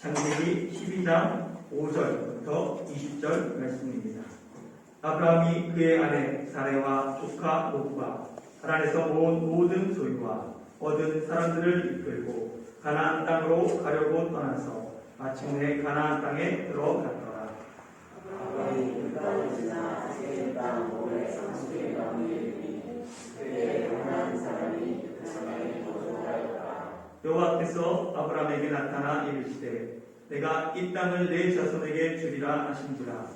창세기 12장 5절부터 20절 말씀입니다. 아브라함이 그의 아내 사레와 조카 롯과 하란에서 모은 모든 소유와 얻은 사람들을 이끌고 가나안 땅으로 가려고 떠나서 마침내 가나안 땅에 들어갔더라. 아브라함이 그 땅을 지나 세겜 땅 모래 상수의 나무에 이르니 그의 가나안 사람이 그 사람에게 도전하였다. 여호와께서 아브라함에게 나타나 이르시되 내가 이 땅을 내 자손에게 주리라 하신지라.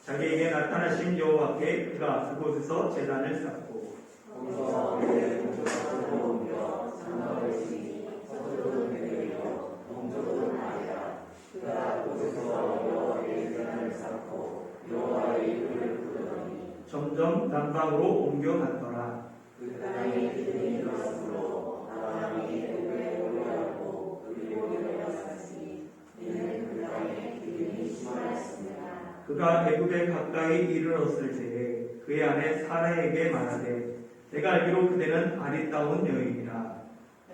자기에게 나타나신 여호와께 그가 그곳에서 제단을 쌓고 거기서 그의 동족으로 옮겨 장막을 지니 서쪽은 베델이요 동쪽은 아이라. 그가 그곳에서 여호와께 제단을 쌓고 여호와의 이름을 부르더니 점점 남방으로 옮겨갔더라. 그 땅의 기준이 이렇으므로 아브라함이 애굽에 올라가고 그리고 내려갔으니 이는 그 땅의 기준이 심하였습니다. 그가 애굽에 가까이 이르렀을 때에 그의 아내 사라에게 말하되 내가 알기로 그대는 아리따운 여인이라.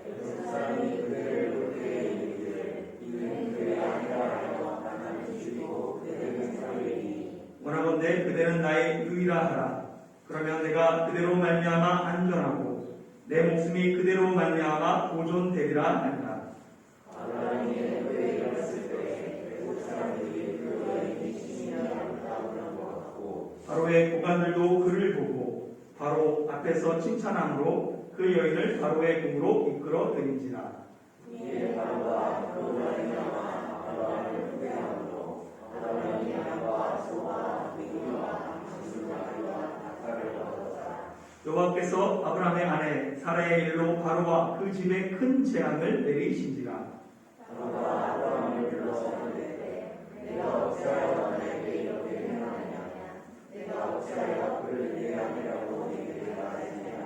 그 사람이 그대를 그에게 이르되 이는 그의 아내라 하여 나를 죽이고 그대는 살리니 원하건대 그대는 나의 유이라 하라. 그러면 내가 그대로 말미암아 안전하고 내 목숨이 그대로 말미암아 보존되리라 하니라. 아브라함이 애굽에 이르렀을 때 애굽 사람들이 그 여인이 신이라고 따오는 것 같고 바로의 고관들도 그를 보고 바로 앞에서 칭찬함으로 그 여인을 바로의 궁으로 이끌어 들인지라. 이에 바로가 그로 말미암아 아브라함을 후회함으로 아브라함이 양과 소와 미리와 짐승나귀와 닭가를 얻었다. 여호와께서 아브라함의 아내 사라의 일로 바로와 그 집에 큰 재앙을 내리신지라. 바로가 아브라함을 불러서 이르되 내가 어찌하여 나에게 이렇게 행하느냐 내가 어찌하여 그를 내 아내라고 내게 말하느냐.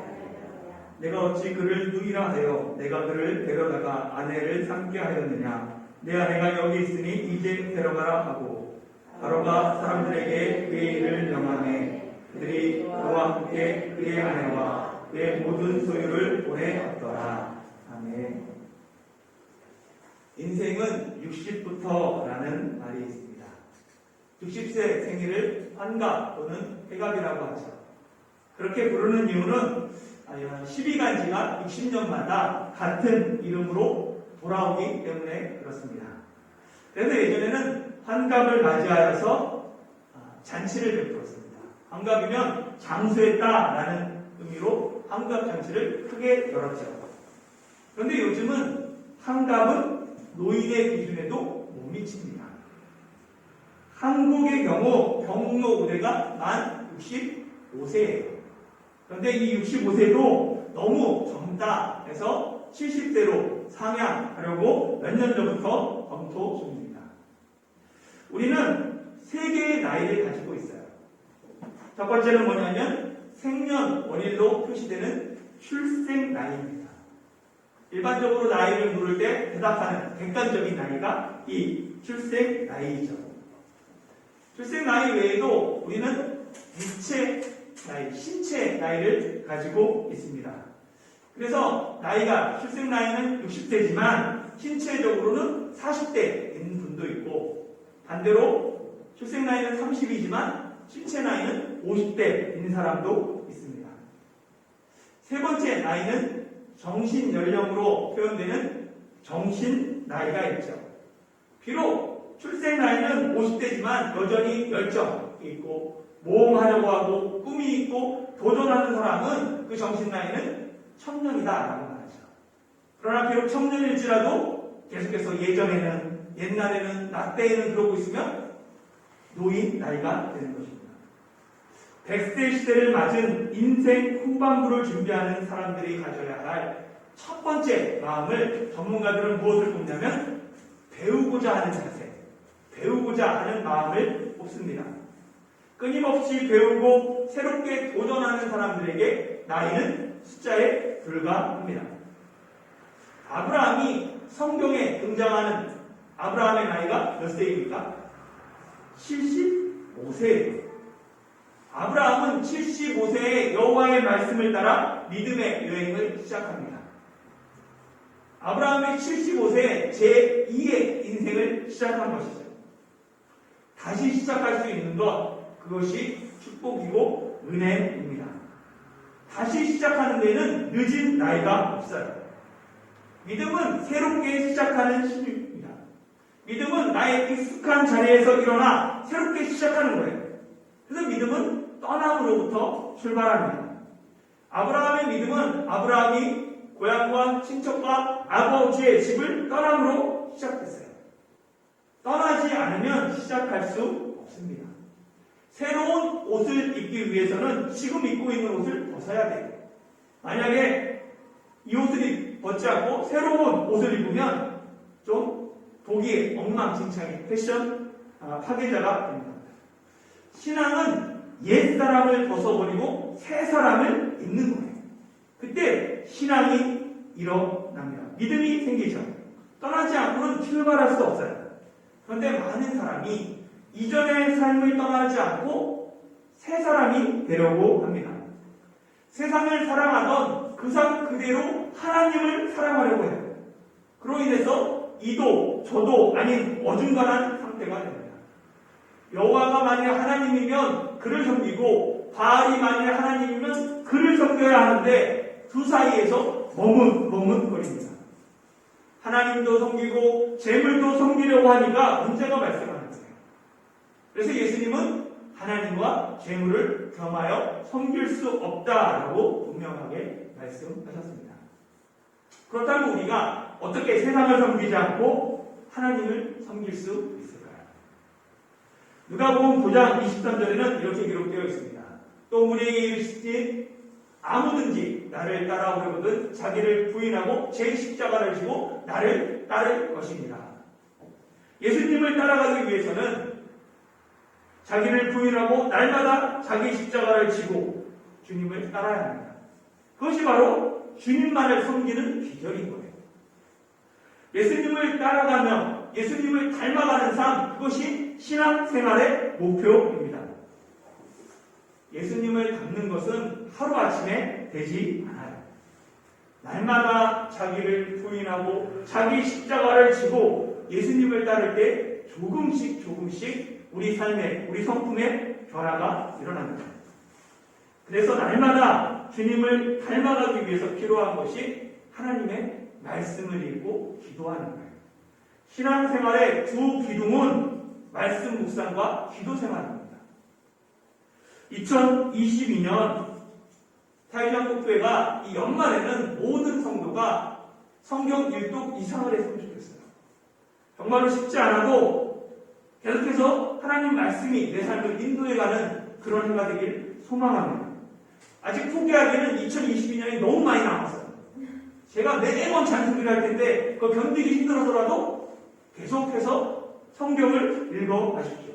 내가 어찌 그를 누이라 하여 내가 그를 데려다가 아내를 삼게 하였느냐. 내 아내가 여기 있으니 이제 데려가라 하고 바로가 사람들에게 그의 일을 명하매 그들이 그와 함께 그의 아내와 그의 모든 소유를 보내었더라. 아멘. 인생은 60부터라는 말이 있습니다. 60세 생일을 환갑 또는 회갑이라고 하죠. 그렇게 부르는 이유는 12간지가 60년마다 같은 이름으로 돌아오기 때문에 그렇습니다. 그래서 예전에는 환갑을 맞이하여서 잔치를 베풀었습니다. 환갑이면 장수했다라는 의미로 환갑 잔치를 크게 열었죠. 그런데 요즘은 환갑은 노인의 기준에도 못 미칩니다. 한국의 경우 경로 우대가 만 65세예요. 그런데 이 65세도 너무 젊다 해서 70세로 상향하려고 몇 년 전부터 검토 중입니다. 우리는 세 개의 나이를 가지고 있어요. 첫 번째는 뭐냐면 생년월일로 표시되는 출생 나이입니다. 일반적으로 나이를 물을 때 대답하는 객관적인 나이가 이 출생 나이이죠. 출생 나이 외에도 우리는 육체 나이, 신체 나이를 가지고 있습니다. 그래서 출생 나이는 60세지만 신체적으로는 40대인 분도 있고 반대로 출생 나이는 30이지만 신체 나이는 50대인 사람도 있습니다. 세 번째 나이는 정신 연령으로 표현되는 정신 나이가 있죠. 비록 출생 나이는 50대지만 여전히 열정이 있고 모험하려고 하고 꿈이 있고 도전하는 사람은 그 정신 나이는 청년이다라고 말하죠. 그러나 비록 청년일지라도 계속해서 옛날에는 나 때에는 그러고 있으면 노인 나이가 되는 것입니다. 100세 시대를 맞은 인생 후반부를 준비하는 사람들이 가져야 할 첫 번째 마음을 전문가들은 무엇을 뽑냐면 배우고자 하는 자세, 배우고자 하는 마음을 뽑습니다. 끊임없이 배우고 새롭게 도전하는 사람들에게 나이는 숫자에 불과합니다. 아브라함이 성경에 등장하는 아브라함의 나이가 몇 세입니까? 75세예요. 아브라함은 75세에 여호와의 말씀을 따라 믿음의 여행을 시작합니다. 아브라함이 75세 제2의 인생을 시작한 것이죠. 다시 시작할 수 있는 것, 그것이 축복이고 은혜입니다. 다시 시작하는 데는 늦은 나이가 없어요. 믿음은 새롭게 시작하는 신입니다. 믿음은 나의 익숙한 자리에서 일어나 새롭게 시작하는 거예요. 그래서 믿음은 떠남으로부터 출발합니다. 아브라함의 믿음은 아브라함이 고향과 친척과 아버지의 집을 떠남으로 시작했어요. 떠나지 않으면 시작할 수 없습니다. 새로운 옷을 입기 위해서는 지금 입고 있는 옷을 벗어야 돼요. 만약에 이 옷을 벗지 않고 새로운 옷을 입으면 좀 보기에 엉망진창의 패션 파괴자가 됩니다. 신앙은 옛사람을 벗어버리고 새사람을 입는 거예요. 그때 신앙이 일어납니다. 믿음이 생기죠. 떠나지 않고는 출발할 수 없어요. 그런데 많은 사람이 이전의 삶을 떠나지 않고 새 사람이 되려고 합니다. 세상을 사랑하던 그 삶 그대로 하나님을 사랑하려고 해요. 그로 인해서 이도 저도 아닌 어중간한 상태가 됩니다. 여호와가 만일 하나님이면 그를 섬기고 바알이 만일 하나님이면 그를 섬겨야 하는데 두 사이에서 머뭇거립니다. 하나님도 섬기고 재물도 섬기려고 하니까 문제가 발생하는 거예요. 그래서 예수님은 하나님과 재물을 겸하여 섬길 수 없다라고 분명하게 말씀하셨습니다. 그렇다면 우리가 어떻게 세상을 섬기지 않고 하나님을 섬길 수 있을까요? 누가복음 9장 23절에는 이렇게 기록되어 있습니다. 또 우리에게 이르시되 아무든지 나를 따라오려거든 자기를 부인하고 제 십자가를 지고 나를 따를 것입니다. 예수님을 따라가기 위해서는 자기를 부인하고 날마다 자기 십자가를 지고 주님을 따라야 합니다. 그것이 바로 주님만을 섬기는 비결인 거예요. 예수님을 따라가며 예수님을 닮아가는 삶, 그것이 신앙생활의 목표입니다. 예수님을 닮는 것은 하루아침에 되지 않아요. 날마다 자기를 부인하고 자기 십자가를 지고 예수님을 따를 때 조금씩 우리 삶에, 우리 성품에 변화가 일어납니다. 그래서 날마다 주님을 닮아가기 위해서 필요한 것이 하나님의 말씀을 읽고 기도하는 거예요. 신앙생활의 두 기둥은 말씀 묵상과 기도 생활입니다. 2022년 타이장국교회가 이 연말에는 모든 성도가 성경 일독 이상을 했으면 좋겠어요. 정말로 쉽지 않아도 계속해서 하나님 말씀이 내 삶을 인도해가는 그런 해가 되길 소망합니다. 아직 포기하기에는 2022년이 너무 많이 남았어요. 제가 매번 잔소리를 할 텐데 그거 견디기 힘들어서라도 계속해서 성경을 읽어가십시오.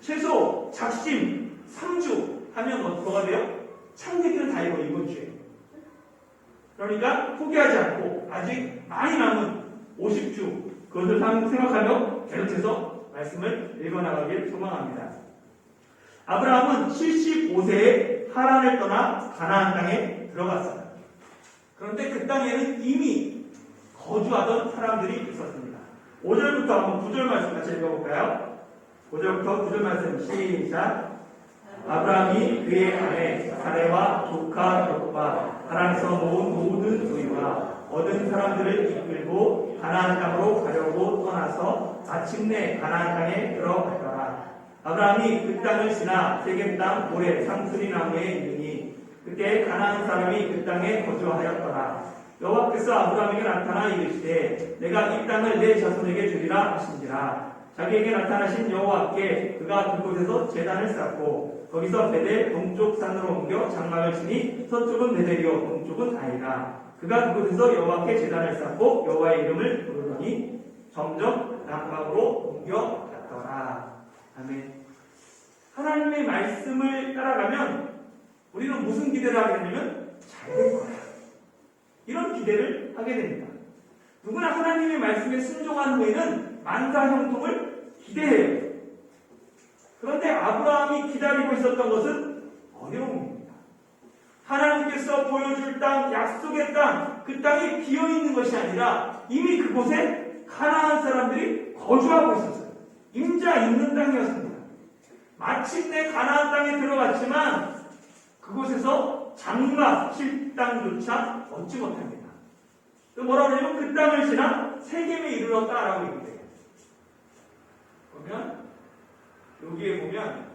최소 작심 3주 하면 뭐가 돼요? 창세기는 다 읽어 이번 주에. 그러니까 포기하지 않고 아직 많이 남은 50주 그것을 생각하며 계속해서 말씀을 읽어나가길 소망합니다. 아브라함은 75세에 하란을 떠나 가나안 땅에 들어갔어요. 그런데 그 땅에는 이미 거주하던 사람들이 있었습니다. 5절부터 한번 9절 말씀 같이 읽어볼까요? 5절부터 9절 말씀 시작. 아브라함이 그의 아내 사레와 조카 롯과 하란에서 모은 모든 소유와 얻은 사람들을 이끌고 가나안 땅으로 가려고 떠나서 마침내 가나안 땅에 들어갔더라. 아브라함이 그 땅을 지나 세겜 땅 모레 상수리 나무에 이르니 그때 가나안 사람이 그 땅에 거주하였더라. 여호와께서 아브라함에게 나타나 이르시되 내가 이 땅을 내 자손에게 주리라 하신지라. 자기에게 나타나신 여호와께 그가 그곳에서 제단을 쌓고 거기서 베델 동쪽 산으로 옮겨 장막을 치니 서쪽은 베델이요 동쪽은 아이라. 그가 그곳에서 여호와께 제단을 쌓고 여호와의 이름을 부르더니 점점 남방으로 옮겨갔더라. 아멘. 하나님의 말씀을 따라가면 우리는 무슨 기대를 하게 되냐면 잘 될 거야. 이런 기대를 하게 됩니다. 누구나 하나님의 말씀에 순종한 후에는 만사형통을 기대해요. 그런데 아브라함이 기다리고 있었던 것은 어려움입니다. 하나님께서 보여줄 땅, 약속의 땅, 그 땅이 비어있는 것이 아니라 이미 그곳에 가나안 사람들이 거주하고 있었어요. 임자 있는 땅이었습니다. 마침내 가나안 땅에 들어갔지만 그곳에서 장막 칠 땅조차 얻지 못합니다. 또 뭐라고 하냐면 그 땅을 지나 세겜에 이르렀다라고 얘기해요. 그러면 여기에 보면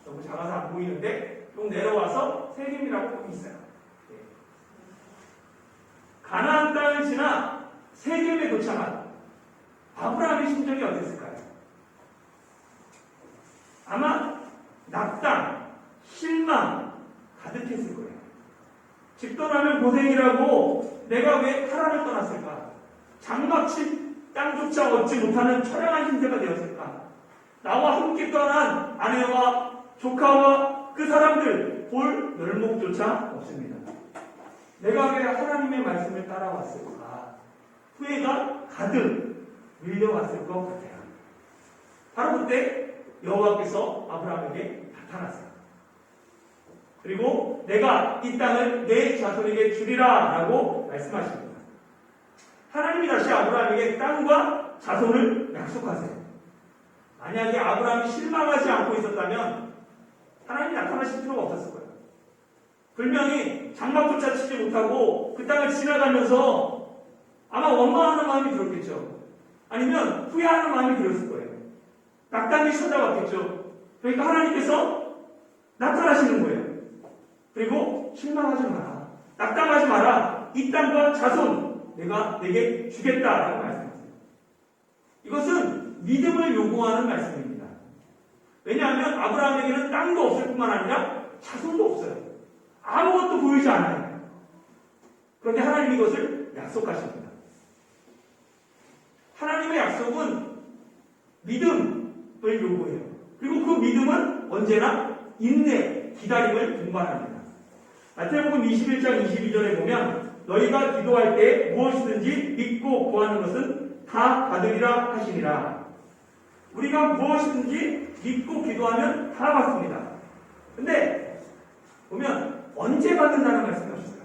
너무 작아서 안 보이는데 좀 내려와서 세겜이라고 있어요. 가나안 땅을 지나 세겜에 도착한 아브라함의 심정이 어땠을까요? 아마 낙담, 실망 가득했을 거예요. 집 떠나면 고생이라고 내가 왜 하란을 떠났을까? 장막칠 땅조차 얻지 못하는 처량한 신세가 되었을까? 나와 함께 떠난 아내와 조카와 그 사람들 볼 멸목조차 없습니다. 내가 왜 하나님의 말씀을 따라왔을까? 후회가 가득 밀려왔을 것 같아요. 바로 그때 여호와께서 아브라함에게 나타났어요. 그리고 내가 이 땅을 내 자손에게 주리라 라고 말씀하십니다. 하나님이 다시 아브라함에게 땅과 자손을 약속하세요. 만약에 아브라함이 실망하지 않고 있었다면 하나님이 나타나실 필요가 없었을 거예요. 분명히 장막조차 치지 못하고 그 땅을 지나가면서 아마 원망하는 마음이 들었겠죠. 아니면 후회하는 마음이 들었을 거예요. 낙담이 찾아왔겠죠. 그러니까 하나님께서 나타나시는 거예요. 그리고 실망하지 마라. 낙담하지 마라. 이 땅과 자손 내가 내게 주겠다라고 말씀하세요. 이것은 믿음을 요구하는 말씀입니다. 왜냐하면 아브라함에게는 땅도 없을 뿐만 아니라 자손도 없어요. 아무것도 보이지 않아요. 그런데 하나님이 이것을 약속하십니다. 하나님의 약속은 믿음을 요구해요. 그리고 그 믿음은 언제나 인내, 기다림을 동반합니다. 마태복음 21장 22절에 보면 너희가 기도할 때 무엇이든지 믿고 구하는 것은 다 받으리라 하시니라. 우리가 무엇이든지 믿고 기도하면 다 받습니다. 근데 보면 언제 받는다는 말씀이 없어요.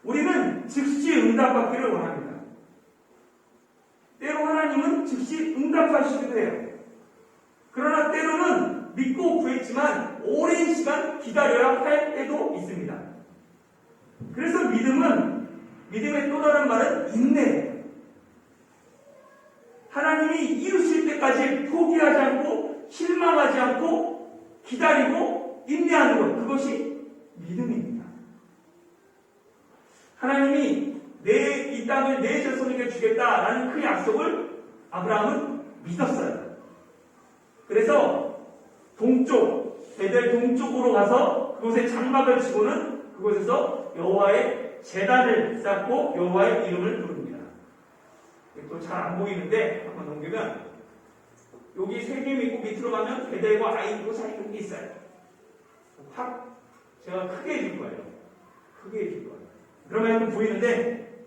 우리는 즉시 응답받기를 원합니다. 때로 하나님은 즉시 응답하시기도 해요. 그러나 때로는 믿고 구했지만 오랜 시간 기다려야 할 때도 있습니다. 그래서 믿음의 또 다른 말은 인내예요. 하나님이 이루실 때까지 포기하지 않고 실망하지 않고 기다리고 인내하는 것, 그것이 믿음입니다. 하나님이 이 땅을 내 자손에게 주겠다라는 그 약속을 아브라함은 믿었어요. 그래서 베델 동쪽으로 가서 그곳에 장막을 치고는 그곳에서 여호와의 제단을 쌓고 여호와의 이름을 부릅니다. 또 잘 안 보이는데 한번 넘기면 여기 세겜이 있고 밑으로 가면 베델과 아이 그 사이 이렇게 있어요. 확 제가 크게 해줄 거예요. 크게 해줄 거예요. 그러면 좀 보이는데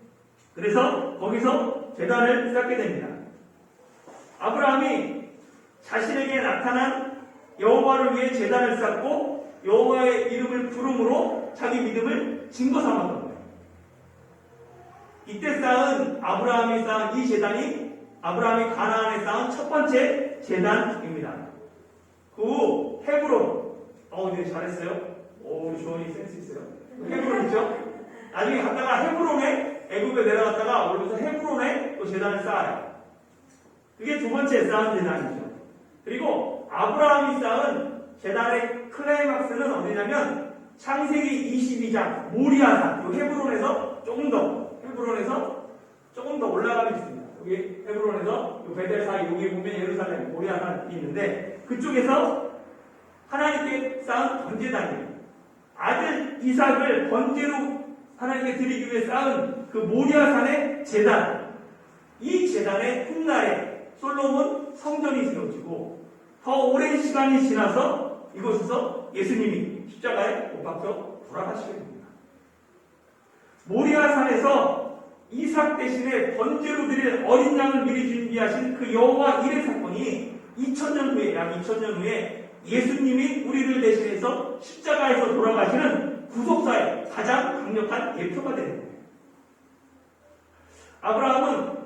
그래서 거기서 제단을 쌓게 됩니다. 아브라함이 자신에게 나타난 여호와를 위해 제단을 쌓고 여호와의 이름을 부름으로 자기 믿음을 증거 삼았던 거예요. 이때 아브라함이 쌓은 이 제단이 아브라함이 가나안에 쌓은 첫 번째 제단입니다. 그 후 헤브론, 네 잘했어요. 우리 조원이 센스 있어요. 헤브론 있죠? 나중에 갔다가 헤브론에 애굽에 내려갔다가 올라서 헤브론에 또 제단을 쌓아요. 그게 두 번째 쌓은 제단이죠. 그리고 아브라함이 쌓은 제단의 클라이막스는 어디냐면 창세기 22장 모리아산, 이 헤브론에서 조금 더 올라가면 있습니다. 여기 헤브론에서 이 베델 사이 여기 보면 예루살렘 모리아산이 있는데 그쪽에서 하나님께 쌓은 번제단이에요. 아들 이삭을 번제로 하나님께 드리기 위해 쌓은 그 모리아산의 제단, 이 제단의 훗날에 솔로몬 성전이 세워지고 더 오랜 시간이 지나서 이곳에서 예수님이 십자가에 못 박혀 돌아가시게 됩니다. 모리아산에서 이삭 대신에 번제로 드릴 어린 양을 미리 준비하신 그 여호와 일의 사건이 2000년 후에, 약 2000년 후에 예수님이 우리를 대신해서 십자가에서 돌아가시는 구속사의 가장 강력한 예표가 되는 거예요. 아브라함은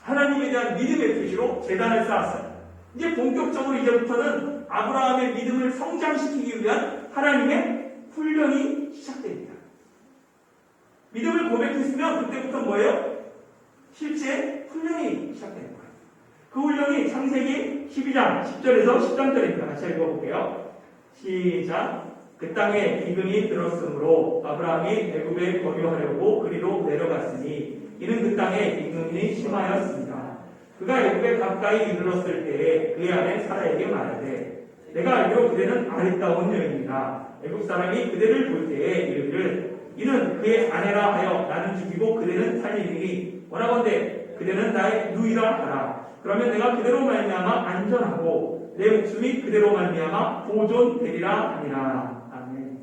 하나님에 대한 믿음의 표시로 제단을 쌓았어요. 이제 본격적으로 이제부터는 아브라함의 믿음을 성장시키기 위한 하나님의 훈련이 시작됩니다. 믿음을 고백했으면 그때부터 뭐예요? 실제 훈련이 시작되는 거예요. 그 훈련이 창세기 12장 10절에서 13절입니다. 같이 읽어볼게요. 시작. 그 땅에 기근이 들었으므로 아브라함이 애굽에 거류하려고 그리로 내려갔으니 이는 그 땅에 기근이 심하였습니다. 그가 애굽에 가까이 이르렀을 때에 그의 아내 사라에게 말하되 내가 알기로 그대는 아름다운 여인이라 애굽 사람이 그대를 볼 때에 이르기를 이는 그의 아내라 하여 나는 죽이고 그대는 살리니 원하건대 그대는 나의 누이라 하라. 그러면 내가 그대로 말미암아 안전하고 내 목숨이 그대로 말미암아 보존되리라 하니라. 아멘.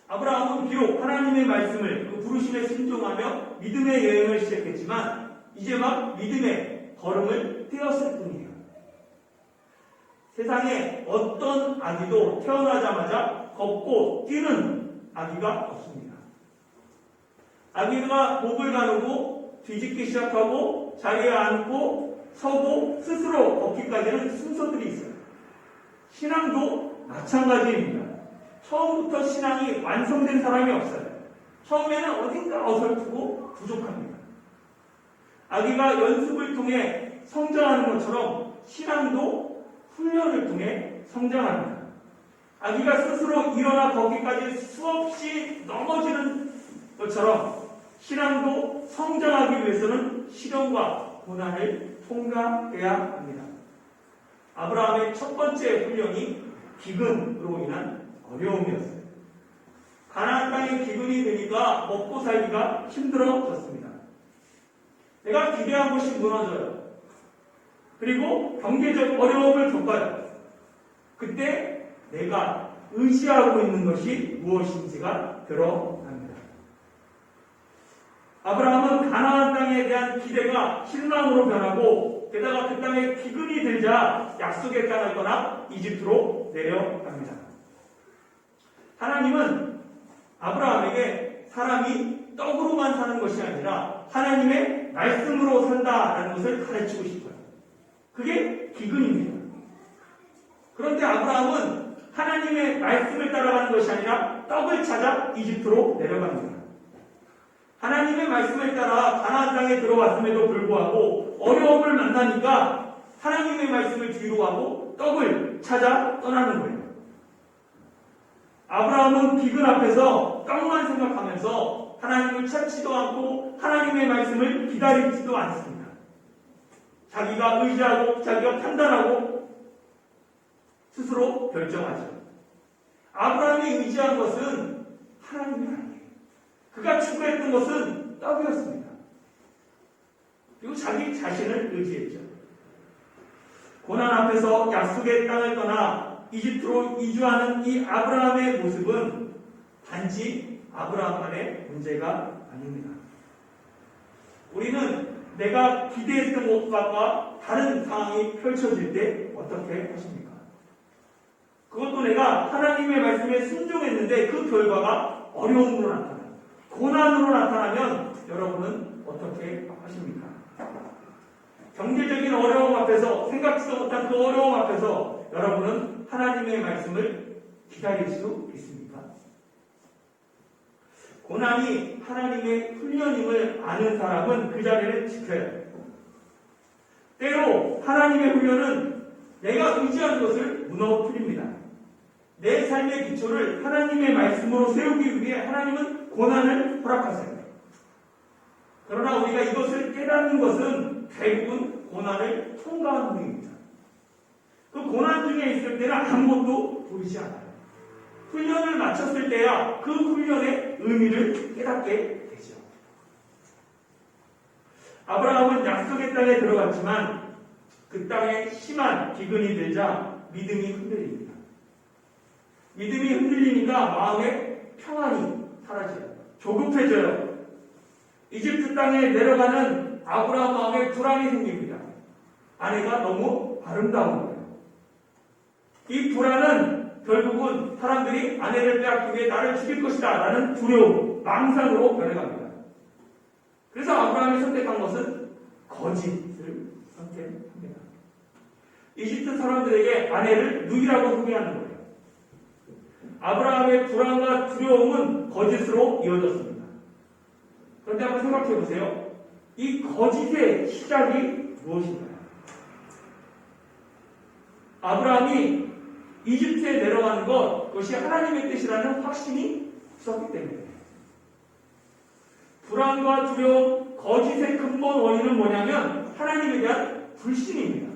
아브라함은 비록 하나님의 말씀을 그 부르심에 순종하며 믿음의 여행을 시작했지만 이제 막 믿음의 걸음을 떼었을 뿐이에요. 세상에 어떤 아기도 태어나자마자 걷고 뛰는 아기가 없습니다. 아기가 목을 가누고 뒤집기 시작하고 자리에 앉고 서고 스스로 걷기까지는 순서들이 있어요. 신앙도 마찬가지입니다. 처음부터 신앙이 완성된 사람이 없어요. 처음에는 어딘가 어설프고 부족합니다. 아기가 연습을 통해 성장하는 것처럼 신앙도 훈련을 통해 성장합니다. 아기가 스스로 일어나 걷기까지 수없이 넘어지는 것처럼 신앙도 성장하기 위해서는 시련과 고난을 통과해야 합니다. 아브라함의 첫 번째 훈련이 기근으로 인한 어려움이었어요. 가나안 땅에 기근이 되니까 먹고 살기가 힘들어졌습니다. 내가 기대한 것이 무너져요. 그리고 경제적 어려움을 겪어요. 그때 내가 의지하고 있는 것이 무엇인지가 드러납니다. 아브라함은 가나안 땅에 대한 기대가 실망으로 변하고 게다가 그 땅에 기근이 들자 약속의 땅을 떠나 이집트로 내려갑니다. 하나님은 아브라함에게 사람이 떡으로만 사는 것이 아니라 하나님의 말씀으로 산다라는 것을 가르치고 싶어요. 그게 기근입니다. 그런데 아브라함은 하나님의 말씀을 따라가는 것이 아니라 떡을 찾아 이집트로 내려갑니다. 하나님의 말씀을 따라 가나안 땅에 들어왔음에도 불구하고 어려움을 만나니까 하나님의 말씀을 뒤로 하고 떡을 찾아 떠나는 거예요. 아브라함은 기근 앞에서 떡만 생각하면서 하나님을 찾지도 않고 하나님의 말씀을 기다리지도 않습니다. 자기가 의지하고 자기가 판단하고 스스로 결정하죠. 아브라함이 의지한 것은 하나님이 아니에요. 그가 추구했던 것은 떡이었습니다. 그리고 자기 자신을 의지했죠. 고난 앞에서 약속의 땅을 떠나 이집트로 이주하는 이 아브라함의 모습은 단지 아브라함만의 문제가 아닙니다. 우리는 내가 기대했던 것과 다른 상황이 펼쳐질 때 어떻게 하십니까? 그것도 내가 하나님의 말씀에 순종했는데 그 결과가 어려움으로 나타나요. 고난으로 나타나면 여러분은 어떻게 하십니까? 경제적인 어려움 앞에서 생각지도 못한 그 어려움 앞에서 여러분은 하나님의 말씀을 기다릴 수 있습니까? 고난이 하나님의 훈련임을 아는 사람은 그 자리를 지켜야 해요. 때로 하나님의 훈련은 내가 의지한 것을 무너뜨립니다. 내 삶의 기초를 하나님의 말씀으로 세우기 위해 하나님은 고난을 허락하세요. 그러나 우리가 이것을 깨닫는 것은 대부분 고난을 통과한 후입니다. 그 고난 중에 있을 때는 아무것도 보이지 않아요. 훈련을 마쳤을 때야 그 훈련의 의미를 깨닫게 되죠. 아브라함은 약속의 땅에 들어갔지만 그 땅에 심한 기근이 들자 믿음이 흔들립니다. 믿음이 흔들리니까 마음의 평안이 사라져요. 조급해져요. 이집트 땅에 내려가는 아브라함 마음에 불안이 생깁니다. 아내가 너무 아름다운 거예요. 이 불안은 결국은 사람들이 아내를 빼앗기 위해 나를 죽일 것이다 라는 두려움, 망상으로 변해갑니다. 그래서 아브라함이 선택한 것은 거짓을 선택합니다. 이집트 사람들에게 아내를 누이라고 소개하는 거예요. 아브라함의 불안과 두려움은 거짓으로 이어졌습니다. 그런데 한번 생각해 보세요. 이 거짓의 시작이 무엇인가요? 아브라함이 이집트에 내려가는 것, 그것이 하나님의 뜻이라는 확신이 있었기 때문에. 불안과 두려움, 거짓의 근본 원인은 뭐냐면 하나님에 대한 불신입니다.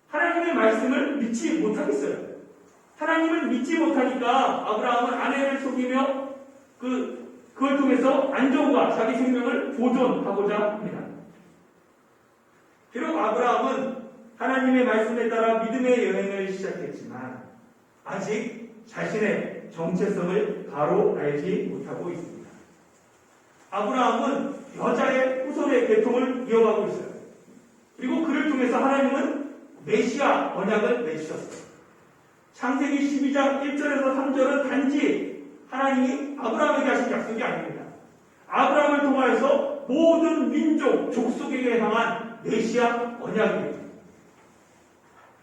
하나님의 말씀을 믿지 못하겠어요. 하나님을 믿지 못하니까 아브라함은 아내를 속이며 그걸 통해서 안정과 자기 생명을 보존하고자 합니다. 비록 아브라함은 하나님의 말씀에 따라 믿음의 여행을 시작했지만 아직 자신의 정체성을 바로 알지 못하고 있습니다. 아브라함은 여자의 후손의 계통을 이어가고 있어요. 그리고 그를 통해서 하나님은 메시아 언약을 맺으셨어요. 창세기 12장 1절에서 3절은 단지 하나님이 아브라함에게 하신 약속이 아닙니다. 아브라함을 통하여서 모든 민족, 족속에게 향한 메시아 언약입니다.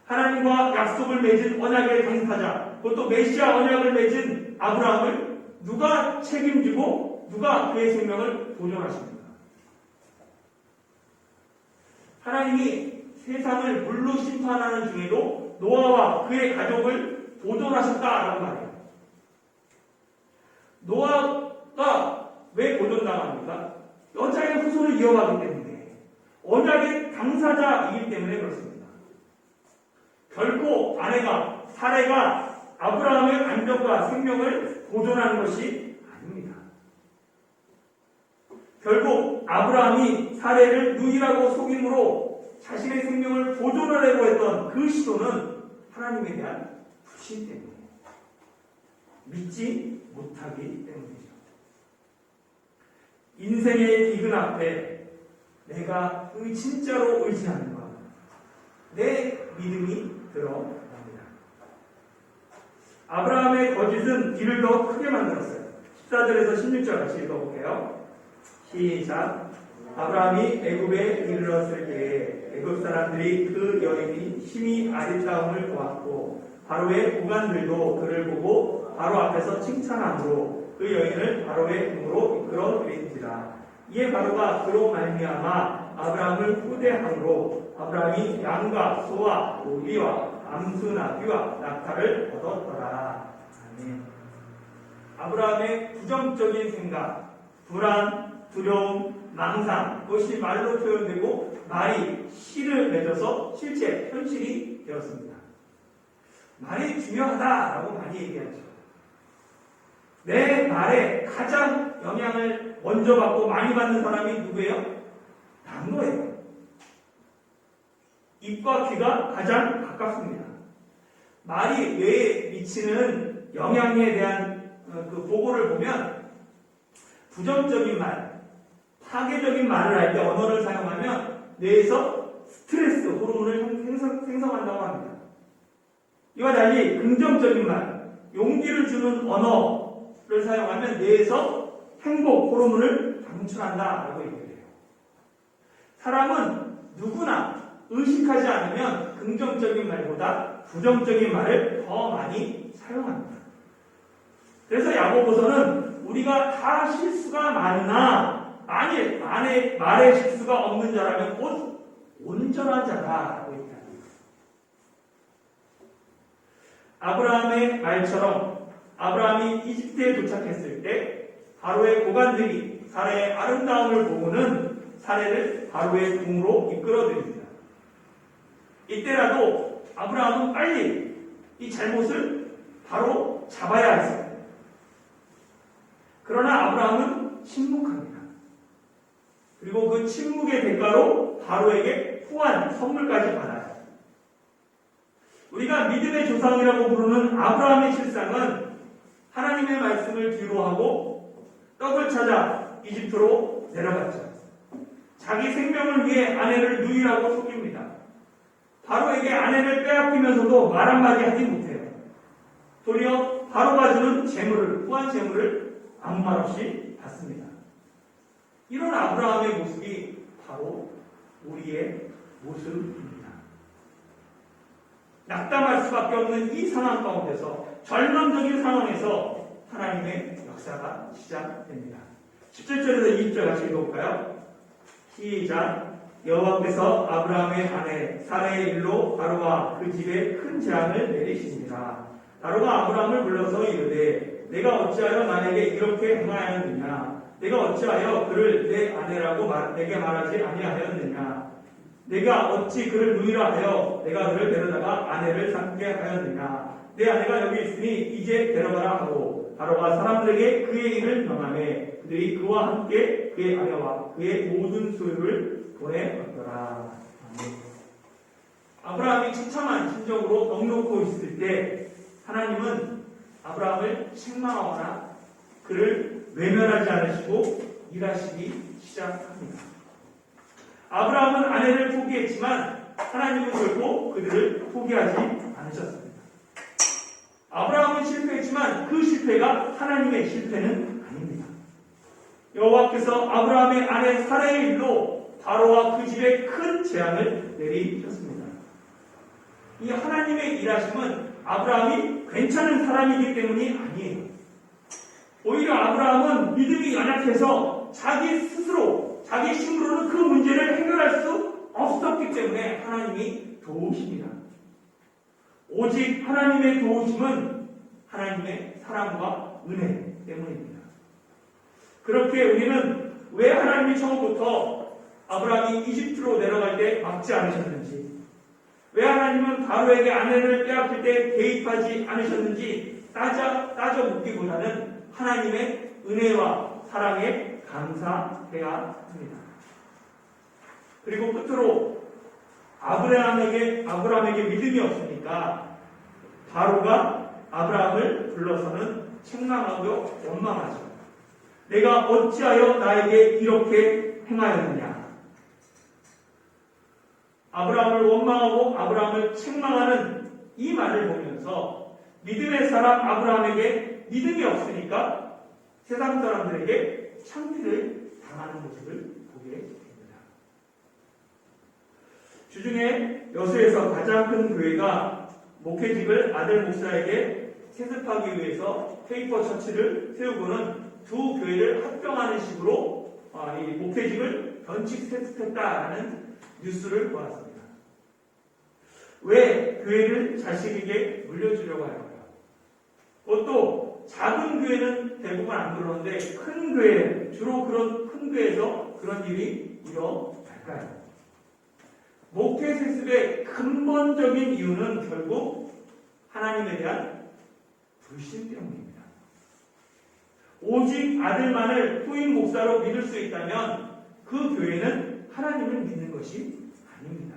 하나님과 약속을 맺은 언약의 당사자, 그것도 메시아 언약을 맺은 아브라함을 누가 책임지고 누가 그의 생명을 보존하십니까? 하나님이 세상을 물로 심판하는 중에도 노아와 그의 가족을 보존하셨다라고 말해요. 노아가 왜 보존당합니까? 여자의 후손을 이어가기 때문에, 언약의 당사자이기 때문에 그렇습니다. 결코 아내가, 사례가 아브라함의 안전과 생명을 보존하는 것이 아닙니다. 결국 아브라함이 사례를 누이라고 속임으로 자신의 생명을 보존하려고 했던 그 시도는 하나님에 대한 불신 때문에, 믿지 못하기 때문이죠. 인생의 기근 앞에 내가 진짜로 의지하는가, 내 믿음이 드러납니다. 아브라함의 거짓은 길을 더 크게 만들었어요. 14절에서 16절 같이 읽어볼게요. 시작. 아브라함이 애굽에 이르렀을 때에 애굽 사람들이 그 여인이 심히 아리따움을 보았고 바로의 고관들도 그를 보고 바로 앞에서 칭찬함으로 그 여인을 바로의 궁으로 이끌어 들인지라. 이에 바로가 그로 말미암아 아브라함을 후대함으로 아브라함이 양과 소와 오리와 암수 나귀와 낙타를 얻었더라. 아멘. 아브라함의 부정적인 생각, 불안, 두려움, 망상, 그것이 말로 표현되고 말이 실을 맺어서 실제 현실이 되었습니다. 말이 중요하다라고 많이 얘기하죠. 내 말에 가장 영향을 먼저 받고 많이 받는 사람이 누구예요? 난 거예요. 입과 귀가 가장 가깝습니다. 말이 뇌에 미치는 영향에 대한 그 보고를 보면 부정적인 말, 파괴적인 말을 할 때 언어를 사용하면 뇌에서 스트레스 호르몬을 생성한다고 합니다. 이와 달리 긍정적인 말, 용기를 주는 언어를 사용하면 뇌에서 행복 호르몬을 방출한다라고 얘기해요. 사람은 누구나 의식하지 않으면 긍정적인 말보다 부정적인 말을 더 많이 사용합니다. 그래서 야고보서는 우리가 다 실수가 많으나 만일 말에 실수가 없는 자라면 곧 온전한 자라라고 얘기합니다. 아브라함의 말처럼 아브라함이 이집트에 도착했을 때 바로의 고관들이 사례의 아름다움을 보고는 사례를 바로의 궁으로 이끌어들입니다. 이때라도 아브라함은 빨리 이 잘못을 바로 잡아야 했어요. 그러나 아브라함은 침묵합니다. 그리고 그 침묵의 대가로 바로에게 후한 선물까지 받아요. 우리가 믿음의 조상이라고 부르는 아브라함의 실상은 하나님의 말씀을 뒤로하고 떡을 찾아 이집트로 내려갔죠. 자기 생명을 위해 아내를 누이라고 속입니다. 바로에게 아내를 빼앗기면서도 말 한마디 하지 못해요. 도리어 바로가 주는 재물을, 후한 재물을 아무 말 없이 받습니다. 이런 아브라함의 모습이 바로 우리의 모습입니다. 낙담할 수밖에 없는 이 상황 가운데서, 절망적인 상황에서 하나님의 역사가 시작됩니다. 17절에서 20절 같이 읽어볼까요? 시작. 여호와께서 아브라함의 아내 사라의 일로 바로와 그 집에 큰 재앙을 내리시니라. 바로가 아브라함을 불러서 이르되 내가 어찌하여 나에게 이렇게 행하였느냐? 내가 어찌하여 그를 내 아내라고 내게 말하지 아니하였느냐? 내가 어찌 그를 누이라 하여 내가 그를 데려다가 아내를 삼게 하였느냐? 내 아내가 여기 있으니 이제 데려가라 하고 바로가 사람들에게 그의 일을 명하매 그들이 그와 함께 그의 아내와 그의 모든 소유를 보내었더라. 아브라함이 처참한 심정으로 넉넉고 있을 때 하나님은 아브라함을 책망하거나 그를 외면하지 않으시고 일하시기 시작합니다. 아브라함은 아내를 포기했지만 하나님은 결코 그들을 포기하지 않으셨습니다. 아브라함은 실패했지만 그 실패가 하나님의 실패는 아닙니다. 여호와께서 아브라함의 아내 사라의 일로 바로와 그 집에 큰 재앙을 내리셨습니다. 이 하나님의 일하심은 아브라함이 괜찮은 사람이기 때문이 아니에요. 오히려 아브라함은 믿음이 연약해서 자기 스스로, 자기 힘으로는 그 문제를 해결할 수 없었기 때문에 하나님이 도우십니다. 오직 하나님의 도우심은 하나님의 사랑과 은혜 때문입니다. 그렇게 우리는 왜 하나님이 처음부터 아브라함이 이집트로 내려갈 때 막지 않으셨는지, 왜 하나님은 바로에게 아내를 빼앗길 때 개입하지 않으셨는지 따져 묻기보다는 하나님의 은혜와 사랑에 감사해야 합니다. 그리고 끝으로 아브라함에게 믿음이 없으니까 바로가 아브라함을 불러서는 책망하고 원망하죠. 내가 어찌하여 나에게 이렇게 행하였느냐? 아브라함을 원망하고 아브라함을 책망하는 이 말을 보면서 믿음의 사람 아브라함에게 믿음이 없으니까 세상 사람들에게 창피를 당하는 모습을 보게 됩니다. 주중에 여수에서 가장 큰 교회가 목회직을 아들 목사에게 세습하기 위해서 페이퍼 처치를 세우고는 두 교회를 합병하는 식으로 이 목회직을 변칙 세습했다라는 뉴스를 보았습니다. 왜 교회를 자식에게 물려주려고 할까요? 그것도 작은 교회는 대부분 안 그러는데 큰 교회, 주로 그런 큰 교회에서 그런 일이 일어날까요? 목회 세습의 근본적인 이유는 결국 하나님에 대한 불신 때문입니다. 오직 아들만을 후임 목사로 믿을 수 있다면 그 교회는 하나님을 믿는 것이 아닙니다.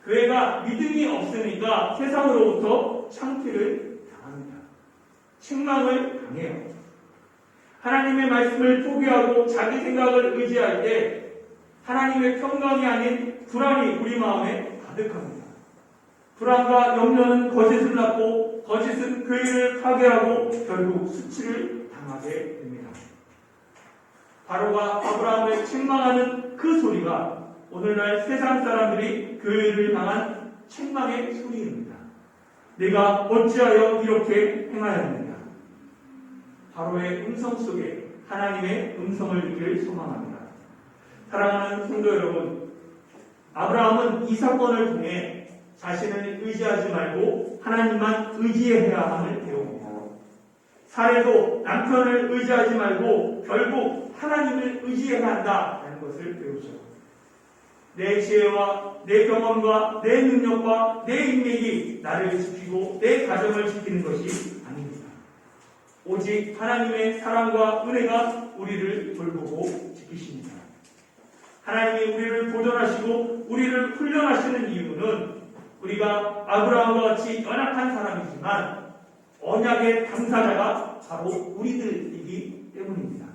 교회가 믿음이 없으니까 세상으로부터 창피를 당합니다. 책망을 당해요. 하나님의 말씀을 포기하고 자기 생각을 의지할 때 하나님의 평강이 아닌 불안이 우리 마음에 가득합니다. 불안과 염려는 거짓을 낳고 거짓은 교회를 파괴하고 결국 수치를 당하게 됩니다. 바로가 아브라함을 책망하는 그 소리가 오늘날 세상 사람들이 교회를 향한 책망의 소리입니다. 내가 어찌하여 이렇게 행하였느냐? 바로의 음성 속에 하나님의 음성을 듣기를 소망합니다. 사랑하는 성도 여러분, 아브라함은 이 사건을 통해 자신을 의지하지 말고 하나님만 의지해야 함을 배웁니다. 사례도 남편을 의지하지 말고 결국 하나님을 의지해야 한다는 것을 배우죠. 내 지혜와 내 경험과 내 능력과 내 인맥이 나를 지키고 내 가정을 지키는 것이 아닙니다. 오직 하나님의 사랑과 은혜가 우리를 돌보고 지키십니다. 하나님이 우리를 보존하시고 우리를 훈련하시는 이유는 우리가 아브라함과 같이 연약한 사람이지만 언약의 당사자가 바로 우리들이기 때문입니다.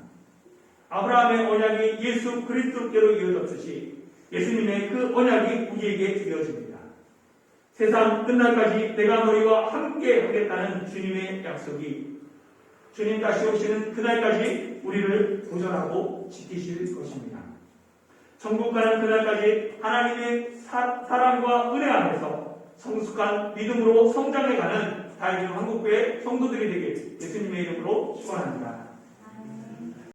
아브라함의 언약이 예수 그리스도께로 이어졌듯이 예수님의 그 언약이 우리에게 이어집니다. 세상 끝날까지 내가 너희와 함께 하겠다는 주님의 약속이 주님 다시 오시는 그날까지 우리를 보존하고 지키실 것입니다. 천국 가는 그날까지 하나님의 사랑과 은혜 안에서 성숙한 믿음으로 성장해가는 다이중 한국교회 성도들이 되길 예수님의 이름으로 축원합니다.